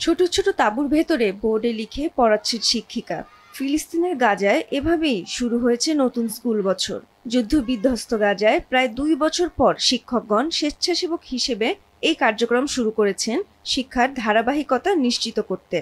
ছোট ছোট তাঁবুর ভেতরে বোর্ডে লিখে পড়াচ্ছেন শিক্ষিকা। ফিলিস্তিনের গাজায় এভাবেই শুরু হয়েছে নতুন স্কুল বছর। যুদ্ধবিধ্বস্ত গাজায় প্রায় 2 বছর পর শিক্ষকগণ স্বেচ্ছাসেবক হিসেবে এই কার্যক্রম শুরু করেছেন শিক্ষার ধারাবাহিকতা নিশ্চিত করতে।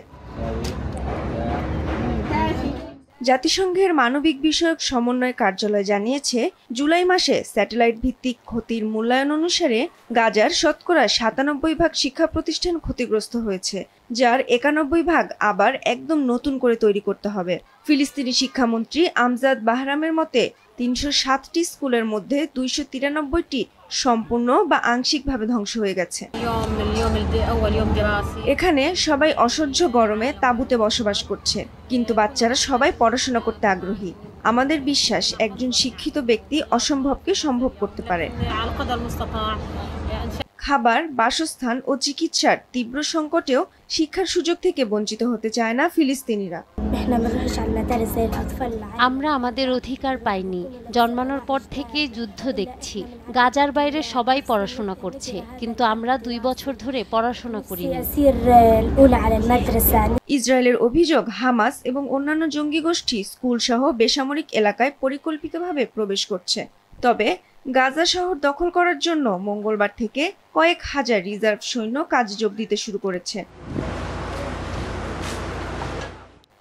জাতিসংঘের মানবিক বিষয়ক সমন্বয় কার্যালয় জানিয়েছে, জুলাই মাসে স্যাটেলাইট ভিত্তিক ক্ষতির মূল্যায়ন অনুসারে গাজার শতকরা 97% শিক্ষা প্রতিষ্ঠান ক্ষতিগ্রস্ত হয়েছে, যার 91% আবার একদম নতুন করে তৈরি করতে হবে। ফিলিস্তিনি শিক্ষামন্ত্রী আমজাদ বাহরামের মতে 307টি স্কুলের মধ্যে 293টি সম্পূর্ণ বা আংশিকভাবে ধ্বংস হয়ে গেছে। এখানে সবাই অসহ্য গরমে তাঁবুতে বসবাস করছে, কিন্তু বাচ্চারা সবাই পড়াশোনা করতে আগ্রহী। আমাদের বিশ্বাস একজন শিক্ষিত ব্যক্তি অসম্ভবকে সম্ভব করতে পারে। খাবার, বাসস্থান ও চিকিৎসার তীব্র সংকটেও শিক্ষার সুযোগ থেকে বঞ্চিত হতে চায় না ফিলিস্তিনিরা। আমরা আমাদের অধিকার পাইনি। জন্মানোর পর থেকে যুদ্ধ দেখছি। গাজার বাইরে সবাই পড়াশোনা করছে, কিন্তু আমরা 2 বছর ধরে পড়াশোনা করিনি। ইসরায়েলের অভিযোগ, হামাস এবং অন্যান্য জঙ্গি গোষ্ঠী স্কুল সহ বেসামরিক এলাকায় পরিকল্পিতভাবে প্রবেশ করছে। তবে গাজা শহর দখল করার জন্য মঙ্গলবার থেকে কয়েক হাজার রিজার্ভ সৈন্য কাজে যোগ দিতে শুরু করেছে।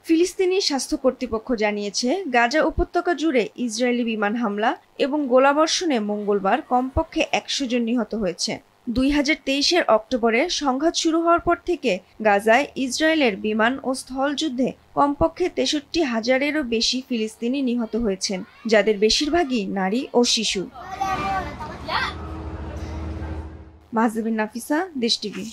ফিলিস্তিনি স্বাস্থ্য কর্তৃপক্ষ জানিয়েছে, গাজা উপত্যকা জুড়ে ইসরায়েলি বিমান হামলা এবং গোলাবর্ষণে মঙ্গলবার কমপক্ষে 100 জন নিহত হয়েছে। 2023-এর অক্টোবরে সংঘাত শুরু হওয়ার পর থেকে গাজায় ইসরায়েলের বিমান ও স্থল যুদ্ধে কমপক্ষে 63,000-এরও বেশি ফিলিস্তিনি নিহত হয়েছেন, যাদের বেশিরভাগই নারী ও শিশু। মাহজাবিন নাফিসা, দেশ টিভি।